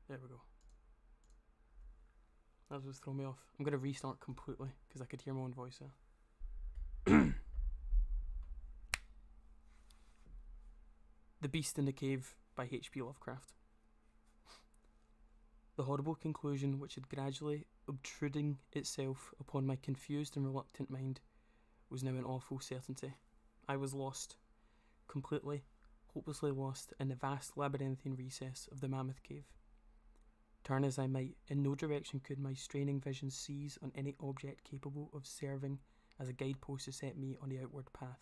There we go. That was throwing me off. I'm going to restart completely because I could hear my own voice there. The Beast in the Cave by H.P Lovecraft. The horrible conclusion which had gradually obtruding itself upon my confused and reluctant mind was now an awful certainty. I was lost, completely, hopelessly lost in the vast labyrinthine recess of the Mammoth Cave. Turn as I might, in no direction could my straining vision seize on any object capable of serving as a guidepost to set me on the outward path.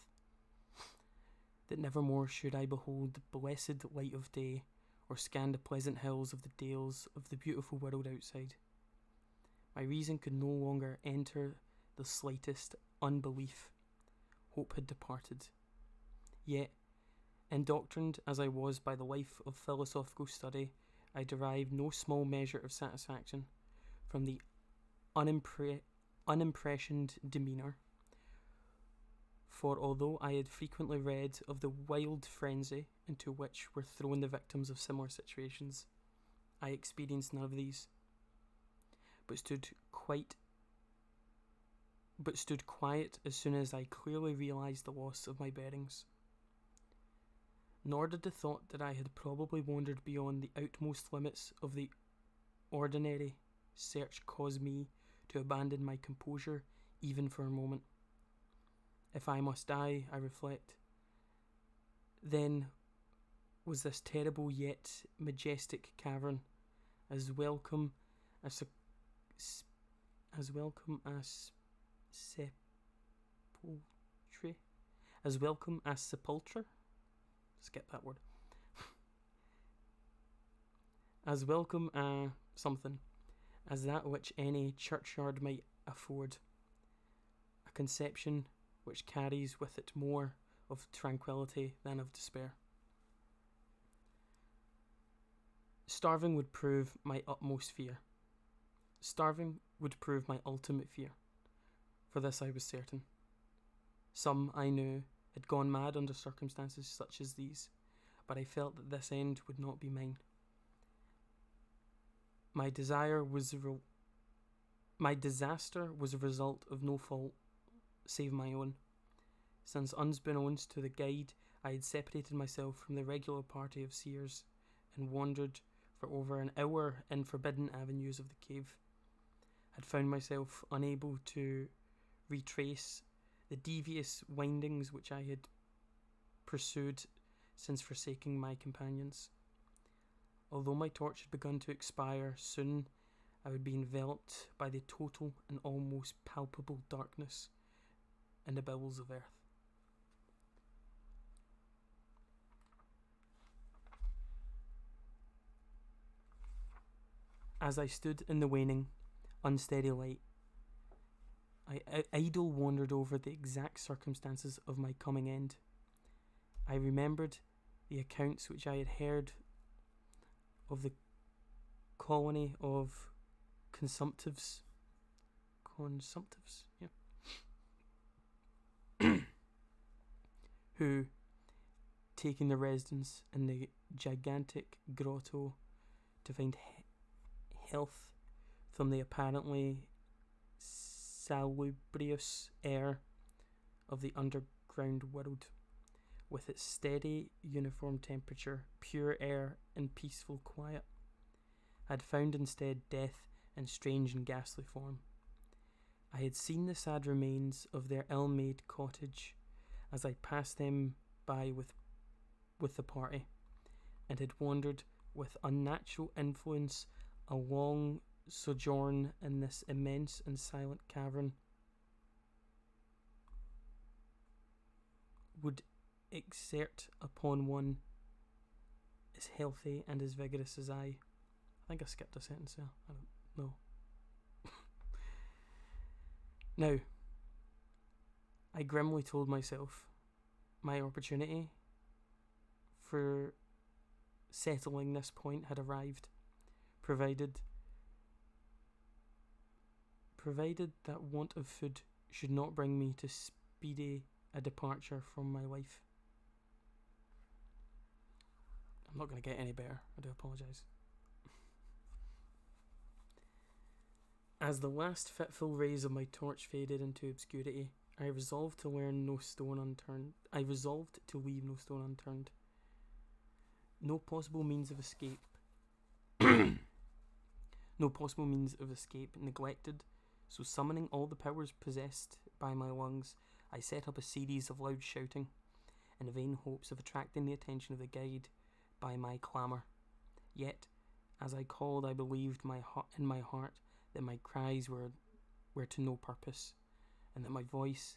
That nevermore should I behold the blessed light of day, or scan the pleasant hills of the dales of the beautiful world outside. My reason could no longer enter the slightest unbelief. Hope had departed. Yet, indoctrined as I was by the life of philosophical study, I derived no small measure of satisfaction from the unimpressioned demeanour. For although I had frequently read of the wild frenzy into which were thrown the victims of similar situations, I experienced none of these, but stood quiet as soon as I clearly realised the loss of my bearings. Nor did the thought that I had probably wandered beyond the outmost limits of the ordinary search cause me to abandon my composure even for a moment. If I must die, I reflect, then was this terrible yet majestic cavern as welcome as sepulture. Skip that word. As welcome something as that which any churchyard might afford. A conception which carries with it more of tranquillity than of despair. Starving would prove my utmost fear. Starving would prove my ultimate fear. For this I was certain. Some, I knew, had gone mad under circumstances such as these, but I felt that this end would not be mine. My disaster was a result of no fault save my own, since unbeknownst to the guide I had separated myself from the regular party of seers and wandered for over an hour in forbidden avenues of the cave, had found myself unable to retrace the devious windings which I had pursued since forsaking my companions. Although my torch had begun to expire, soon I would be enveloped by the total and almost palpable darkness and the bowels of earth. As I stood in the waning, unsteady light, I idle wandered over the exact circumstances of my coming end. I remembered the accounts which I had heard of the colony of consumptives, yeah, who, taking their residence in the gigantic grotto to find health from the apparently salubrious air of the underground world, with its steady, uniform temperature, pure air, and peaceful quiet, had found instead death in strange and ghastly form. I had seen the sad remains of their ill-made cottage as I passed them by with the party, and had wandered with unnatural influence a long sojourn in this immense and silent cavern would exert upon one as healthy and as vigorous as I think I skipped a sentence there. I don't know. Now, I grimly told myself my opportunity for settling this point had arrived, provided that want of food should not bring me to speedy a departure from my life. I'm not going to get any better. I do apologise. As the last fitful rays of my torch faded into obscurity, I resolved to leave no stone unturned. No possible means of escape. No possible means of escape neglected, so summoning all the powers possessed by my lungs, I set up a series of loud shouting, in the vain hopes of attracting the attention of the guide by my clamour. Yet, as I called, I believed in my heart that my cries were to no purpose, and that my voice,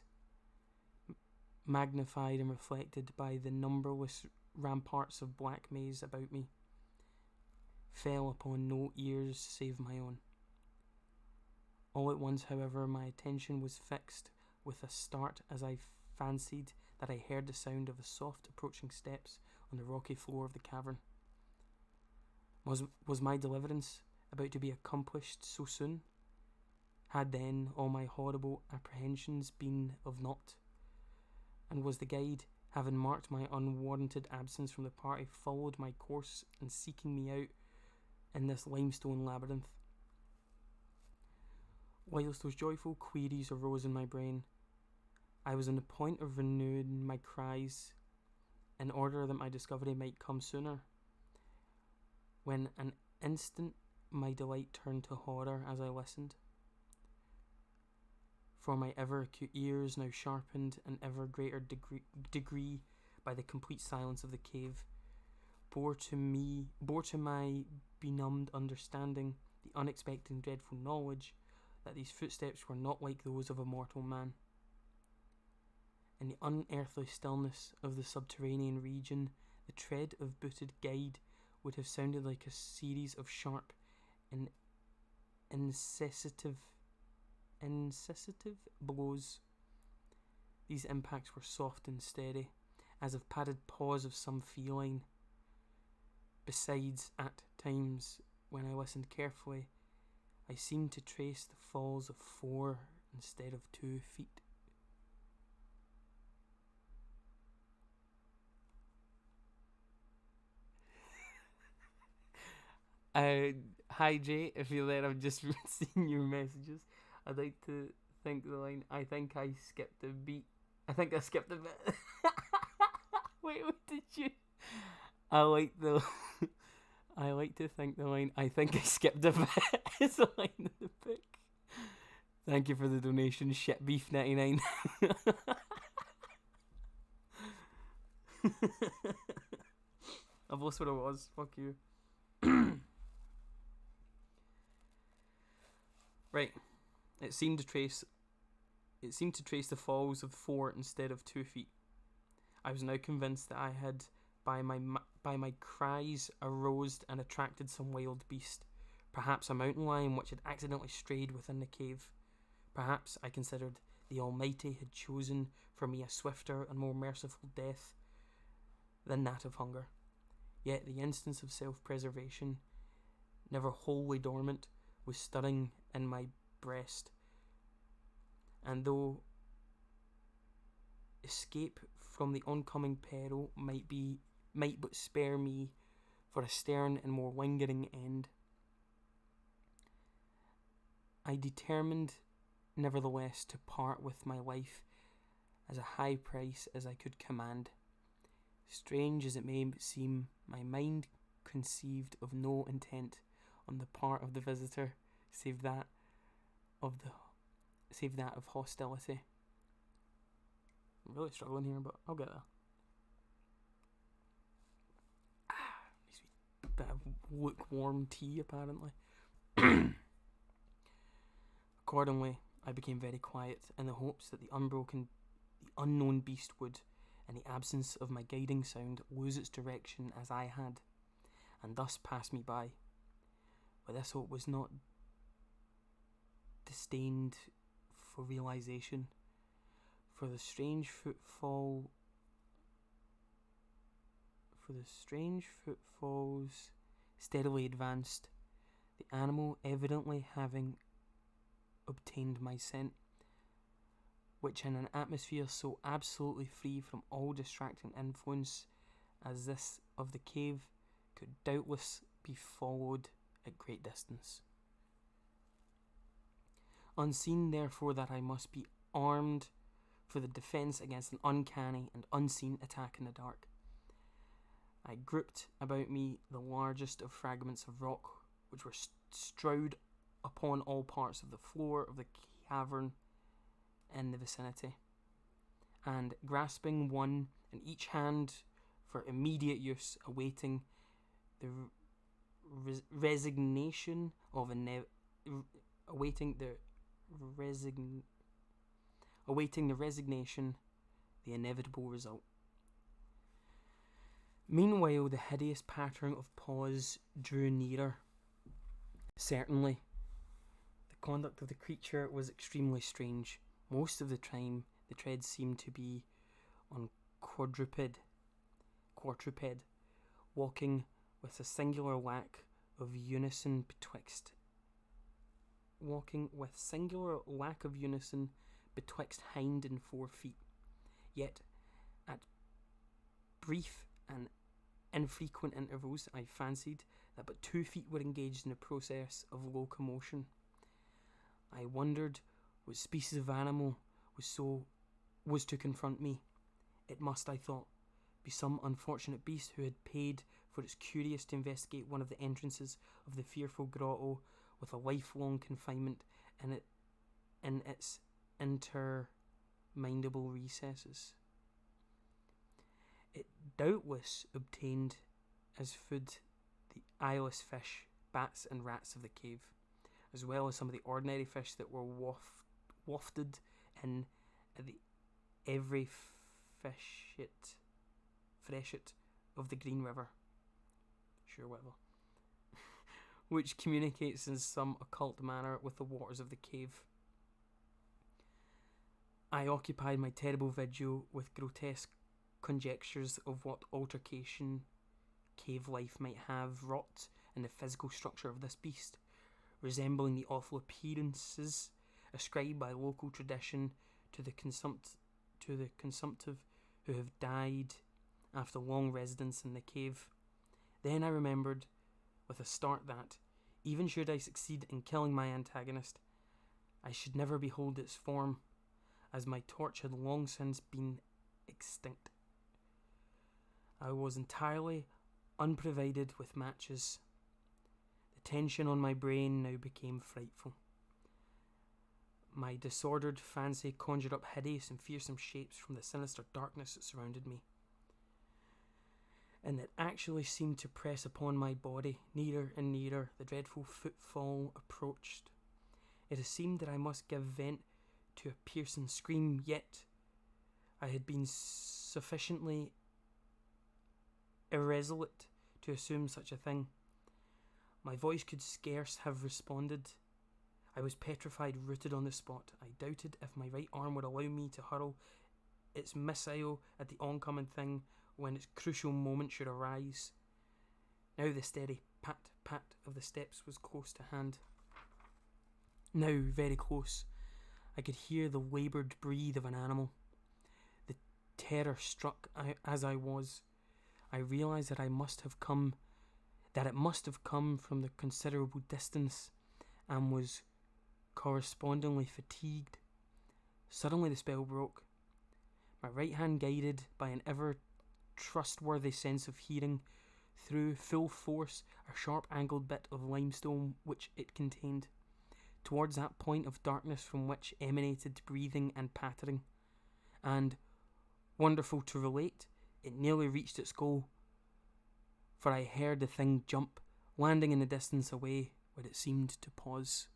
magnified and reflected by the numberless ramparts of black maze about me, fell upon no ears save my own. All at once, however, my attention was fixed with a start as I fancied that I heard the sound of the soft approaching steps on the rocky floor of the cavern. Was my deliverance about to be accomplished so soon? Had then all my horrible apprehensions been of naught? And was the guide, having marked my unwarranted absence from the party, followed my course and seeking me out in this limestone labyrinth? Whilst those joyful queries arose in my brain, I was on the point of renewing my cries in order that my discovery might come sooner, when an instant my delight turned to horror as I listened. For my ever acute ears, now sharpened in ever greater degree by the complete silence of the cave, bore to my benumbed understanding the unexpected and dreadful knowledge that these footsteps were not like those of a mortal man. In the unearthly stillness of the subterranean region, the tread of booted guide would have sounded like a series of sharp and incisive blows. These impacts were soft and steady, as of padded paws of some feline. Besides, at times, when I listened carefully, I seemed to trace the falls of 4 instead of 2 feet. Hi Jay, if you're there, I've just seen your messages. I'd like to think the line, I think I skipped a beat. I think I skipped a bit. Wait, what did you? I like to think the line, I think I skipped a bit is a line in the book. Thank you for the donation, shitbeef99. I've lost what it was, fuck you. Right. It seemed to trace the falls of 4 instead of 2 feet. I was now convinced that I had, by my cries, aroused and attracted some wild beast, perhaps a mountain lion which had accidentally strayed within the cave. Perhaps, I considered, the Almighty had chosen for me a swifter and more merciful death than that of hunger. Yet the instance of self-preservation, never wholly dormant, was stirring in my breast, and though escape from the oncoming peril might but spare me for a stern and more lingering end, I determined nevertheless to part with my life as a high price as I could command. Strange as it may seem, my mind conceived of no intent on the part of the visitor save that of hostility. I'm really struggling here, but I'll get there. Needs a bit of lukewarm tea, apparently. Accordingly, I became very quiet in the hopes that the unknown beast would, in the absence of my guiding sound, lose its direction as I had, and thus pass me by. But this hope was not disdained for realization, for the strange footfalls steadily advanced, the animal evidently having obtained my scent, which in an atmosphere so absolutely free from all distracting influence as this of the cave could doubtless be followed at great distance. Unseen, therefore, that I must be armed for the defence against an uncanny and unseen attack in the dark. I grouped about me the largest of fragments of rock, which were strewed upon all parts of the floor of the cavern in the vicinity, and grasping one in each hand for immediate use, awaiting the resignation of awaiting the resignation, the inevitable result. Meanwhile, the hideous pattern of paws drew nearer. Certainly, the conduct of the creature was extremely strange. Most of the time, the tread seemed to be on quadruped, walking with a singular lack of unison betwixt hind and fore feet. Yet, at brief and infrequent intervals, I fancied that but 2 feet were engaged in the process of locomotion. I wondered what species of animal was to confront me. It must, I thought, be some unfortunate beast who had paid for its curious to investigate one of the entrances of the fearful grotto with a lifelong confinement in its interminable recesses. It doubtless obtained as food the eyeless fish, bats and rats of the cave, as well as some of the ordinary fish that were wafted in at the every freshet of the Green River, which communicates in some occult manner with the waters of the cave. I occupied my terrible vigil with grotesque conjectures of what altercation cave life might have wrought in the physical structure of this beast, resembling the awful appearances ascribed by local tradition to the consumptive who have died after long residence in the cave. Then I remembered with a start that, even should I succeed in killing my antagonist, I should never behold its form, as my torch had long since been extinct. I was entirely unprovided with matches. The tension on my brain now became frightful. My disordered fancy conjured up hideous and fearsome shapes from the sinister darkness that surrounded me, and that actually seemed to press upon my body. Nearer and nearer the dreadful footfall approached. It seemed that I must give vent to a piercing scream, yet I had been sufficiently irresolute to assume such a thing. My voice could scarce have responded. I was petrified, rooted on the spot. I doubted if my right arm would allow me to hurl its missile at the oncoming thing when its crucial moment should arise. Now the steady pat, pat of the steps was close to hand. Now, very close, I could hear the laboured breathe of an animal. The terror struck as I was. I realised that it must have come from the considerable distance, and was correspondingly fatigued. Suddenly the spell broke. My right hand, guided by an ever trustworthy sense of hearing, threw full force a sharp-angled bit of limestone which it contained, towards that point of darkness from which emanated breathing and pattering, and, wonderful to relate, it nearly reached its goal, for I heard the thing jump, landing in the distance away where it seemed to pause.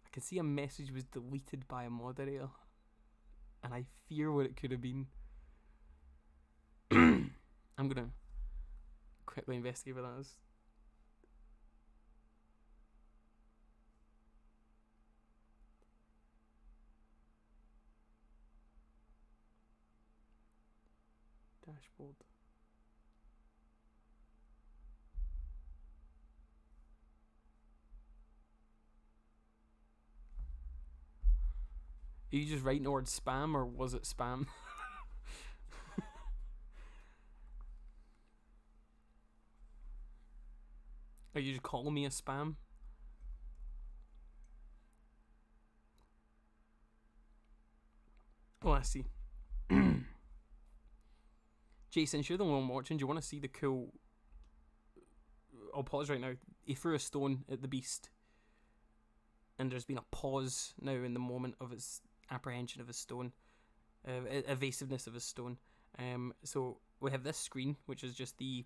I can see a message was deleted by a moderator, and I fear what it could have been. I'm gonna quickly investigate what that is. Dashboard. Are you just writing the word spam, or was it spam? Are you just calling me a spam? Oh, I see. Jason, you're the one watching. Do you want to see the cool... I'll pause right now. He threw a stone at the beast. And there's been a pause now in the moment of his apprehension of his stone. Evasiveness of his stone. So we have this screen, which is just the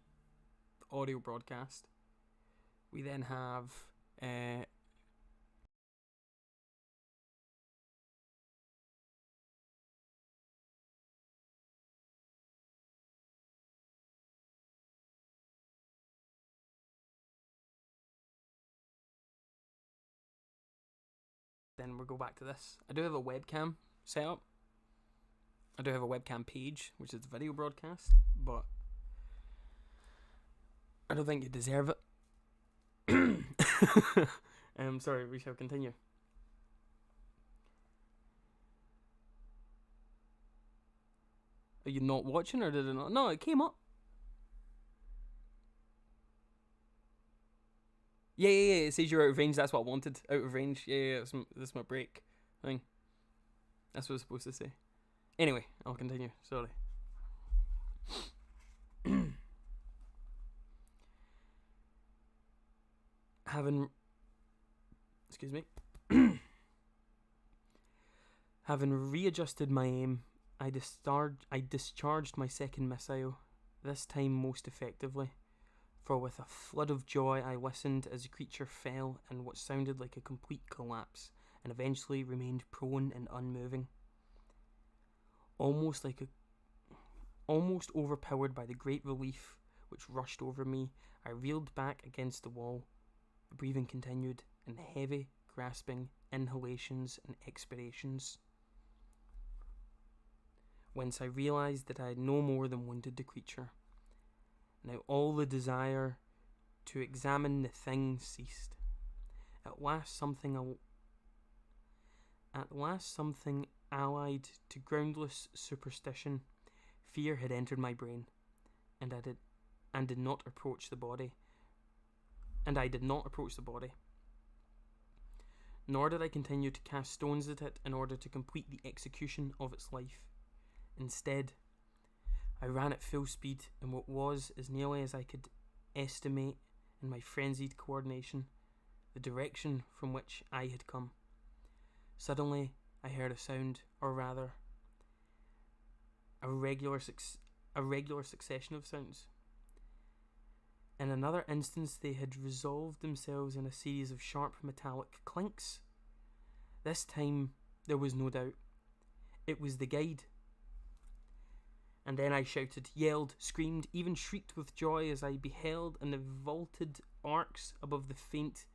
audio broadcast. We then have... then we'll go back to this. I do have a webcam set up. I do have a webcam page, which is the video broadcast, but I don't think you deserve it. Sorry, we shall continue. Are you not watching, or did it not? No, it came up. Yeah. It says you're out of range. That's what I wanted. Out of range. Yeah. That's my break thing. That's what it's supposed to say. Anyway, I'll continue. Sorry. Excuse me. Having readjusted my aim, I discharged my second missile, this time most effectively. For with a flood of joy I listened as the creature fell in what sounded like a complete collapse, and eventually remained prone and unmoving. Almost overpowered by the great relief which rushed over me, I reeled back against the wall. The breathing continued in heavy, grasping inhalations and expirations, whence I realised that I had no more than wounded the creature. Now all the desire to examine the thing ceased. At last something allied to groundless superstition, fear had entered my brain, and I did not approach the body. Nor did I continue to cast stones at it in order to complete the execution of its life. Instead, I ran at full speed in what was, as nearly as I could estimate in my frenzied coordination, the direction from which I had come. Suddenly, I heard a sound, or rather, a regular succession of sounds. In another instance, they had resolved themselves in a series of sharp metallic clinks. This time, there was no doubt. It was the guide. And then I shouted, yelled, screamed, even shrieked with joy as I beheld in the vaulted arcs above the faint,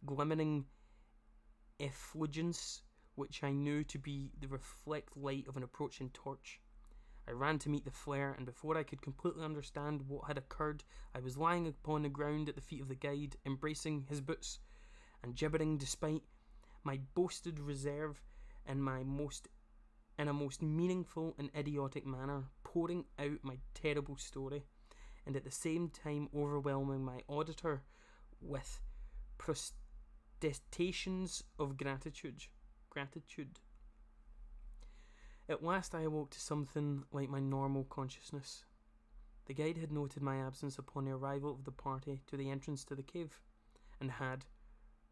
glimmering effulgence which I knew to be the reflect light of an approaching torch. I ran to meet the flare, and before I could completely understand what had occurred, I was lying upon the ground at the feet of the guide, embracing his boots, and gibbering despite my boasted reserve in a most meaningful and idiotic manner, pouring out my terrible story, and at the same time overwhelming my auditor with protestations of gratitude. At last I awoke to something like my normal consciousness. The guide had noted my absence upon the arrival of the party to the entrance to the cave, and had,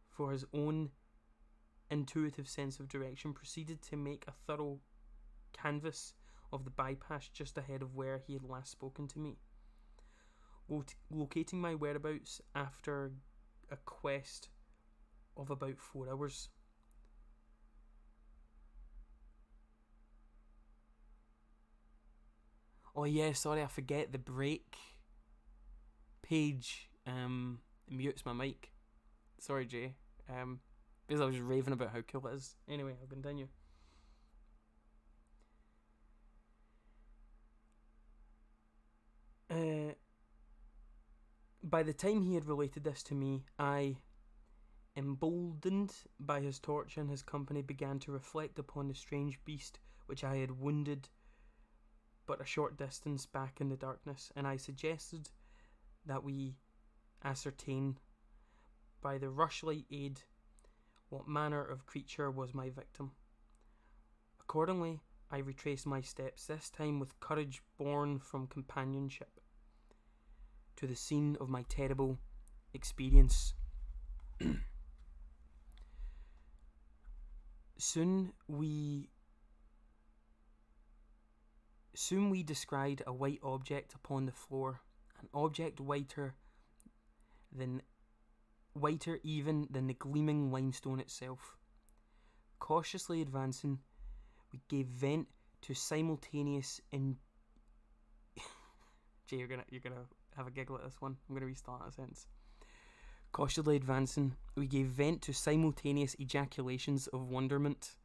for his own intuitive sense of direction, proceeded to make a thorough canvass of the bypass just ahead of where he had last spoken to me. Locating my whereabouts after a quest of about 4 hours. Oh yeah, sorry, I forget the break page mutes my mic. Sorry, Jay. Because I was raving about how cool it is. Anyway, I'll continue. By the time he had related this to me, I, emboldened by his torch and his company, began to reflect upon the strange beast which I had wounded but a short distance back in the darkness, and I suggested that we ascertain by the rushlight aid what manner of creature was my victim. Accordingly, I retraced my steps, this time with courage born from companionship, to the scene of my terrible experience. Soon we descried a white object upon the floor, an object whiter even than the gleaming limestone itself. Cautiously advancing, we gave vent to simultaneous Jay, you're gonna have a giggle at this one. I'm gonna restart that sentence. Cautiously advancing, we gave vent to simultaneous ejaculations of wonderment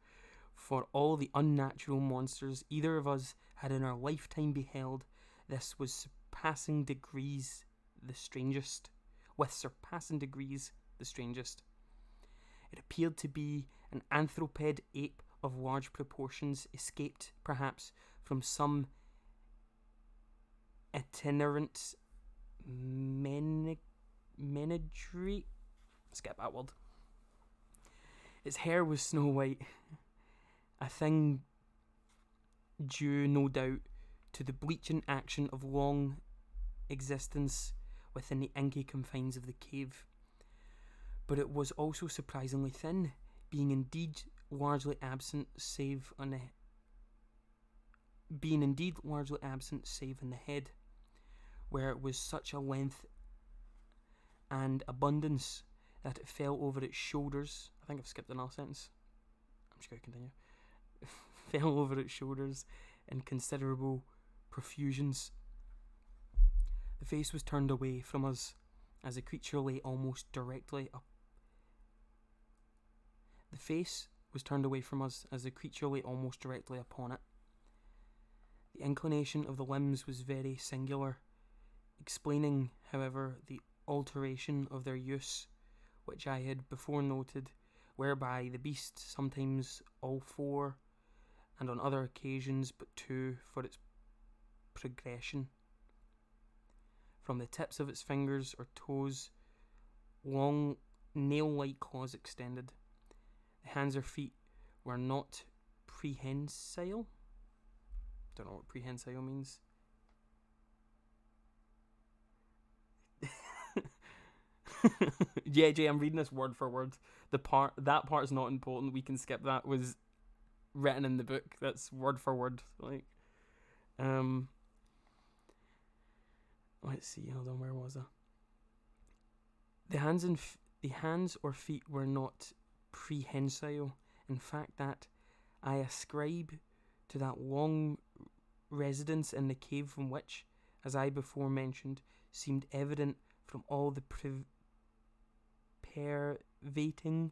for all the unnatural monsters either of us had in our lifetime beheld. This was surpassing degrees the strangest. It appeared to be an anthropid ape of large proportions, escaped perhaps from some itinerant menagerie. Skip that word. Its hair was snow white, a thing due, no doubt, to the bleaching action of long existence within the inky confines of the cave. But it was also surprisingly thin, being indeed largely absent save in the head, where it was such a length and abundance that it fell over its shoulders. I think I've skipped another sentence. I'm just going to continue. Fell over its shoulders in considerable profusions. The face was turned away from us as the creature lay almost directly up. The face was turned away from us as the creature lay almost directly upon it. The inclination of the limbs was very singular, explaining, however, the alteration of their use, which I had before noted, whereby the beast, sometimes all four, and on other occasions but two, for its progression. From the tips of its fingers or toes, long nail-like claws extended. The hands or feet were not prehensile. Don't know what prehensile means. Yeah, Jay, I'm reading this word for word. That part is not important. We can skip that. Was written in the book. That's word for word. Like, let's see. Hold on. Where was I? The hands or feet were not prehensile. In fact, that I ascribe to that long residence in the cave from which, as I before mentioned, seemed evident from all the pervading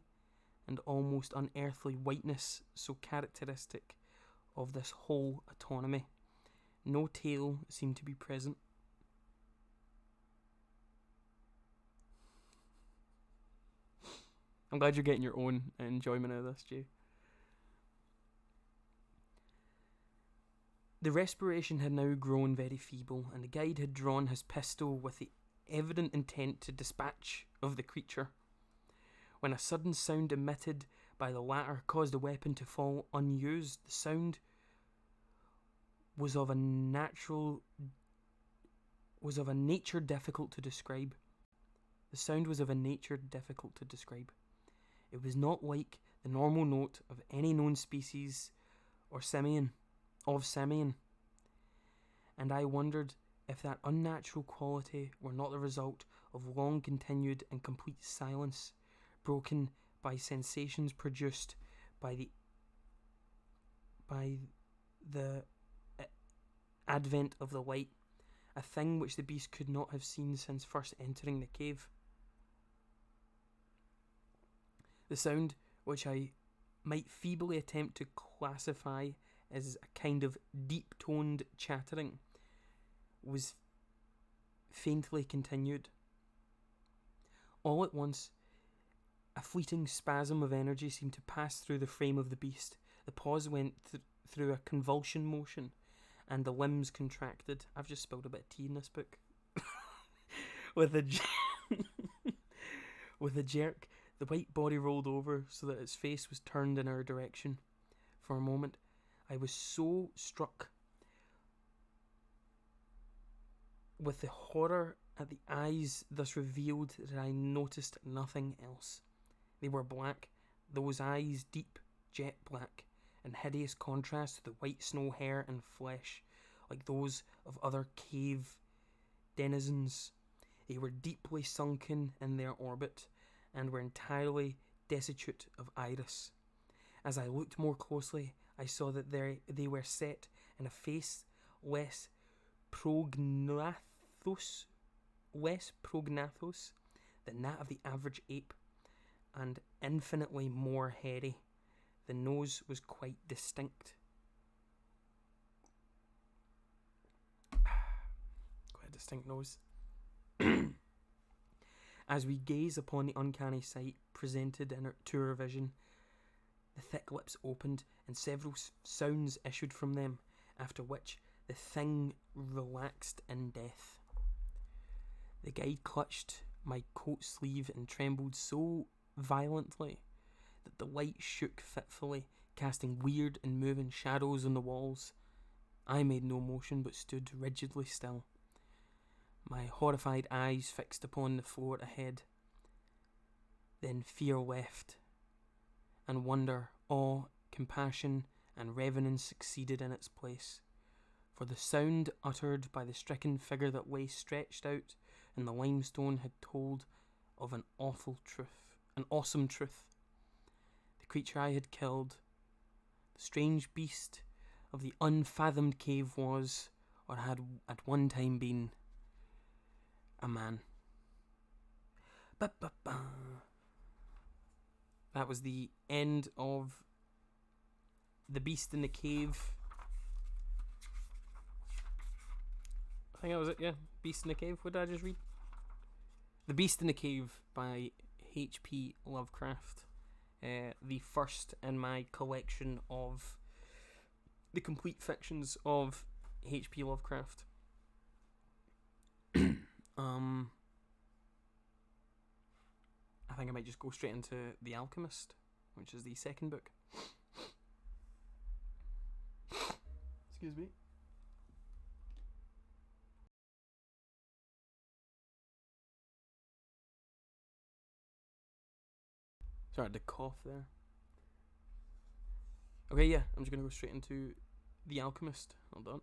and almost unearthly whiteness so characteristic of this whole autonomy. No tail seemed to be present. I'm glad you're getting your own enjoyment out of this, Jay. The respiration had now grown very feeble, and the guide had drawn his pistol with the evident intent to dispatch of the creature, when a sudden sound emitted by the latter caused the weapon to fall unused. The sound was of a nature difficult to describe. It was not like the normal note of any known species or simian, and I wondered if that unnatural quality were not the result of long continued and complete silence, broken by sensations produced by the advent of the light, a thing which the beast could not have seen since first entering the cave. The sound, which I might feebly attempt to classify as a kind of deep-toned chattering, was faintly continued. All at once, a fleeting spasm of energy seemed to pass through the frame of the beast. The paws went through a convulsion motion, and the limbs contracted. I've just spilled a bit of tea in this book. With a jerk, the white body rolled over so that its face was turned in our direction. For a moment, I was so struck with the horror at the eyes thus revealed that I noticed nothing else. They were black, those eyes deep jet black, in hideous contrast to the white snow hair and flesh, like those of other cave denizens. They were deeply sunken in their orbit, and were entirely destitute of iris. As I looked more closely, I saw that they were set in a face less prognathous than that of the average ape, and infinitely more hairy. The nose was quite distinct. Quite a distinct nose. As we gaze upon the uncanny sight presented to our vision, the thick lips opened and several sounds issued from them, after which the thing relaxed in death. The guide clutched my coat sleeve and trembled so violently that the light shook fitfully, casting weird and moving shadows on the walls. I made no motion, but stood rigidly still, my horrified eyes fixed upon the floor ahead. Then fear left, and wonder, awe, compassion, and reverence succeeded in its place. For the sound uttered by the stricken figure that lay stretched out in the limestone had told of an awesome truth. The creature I had killed, the strange beast of the unfathomed cave, was, or had at one time been, a man. Ba-ba-ba. That was the end of The Beast in the Cave. I think that was it, yeah. Beast in the Cave. What did I just read? The Beast in the Cave by H.P Lovecraft. The first in my collection of the complete fictions of H.P Lovecraft. I think I might just go straight into The Alchemist, which is the second book. Excuse me. Sorry, the cough there. Okay, yeah, I'm just going to go straight into The Alchemist. Hold on.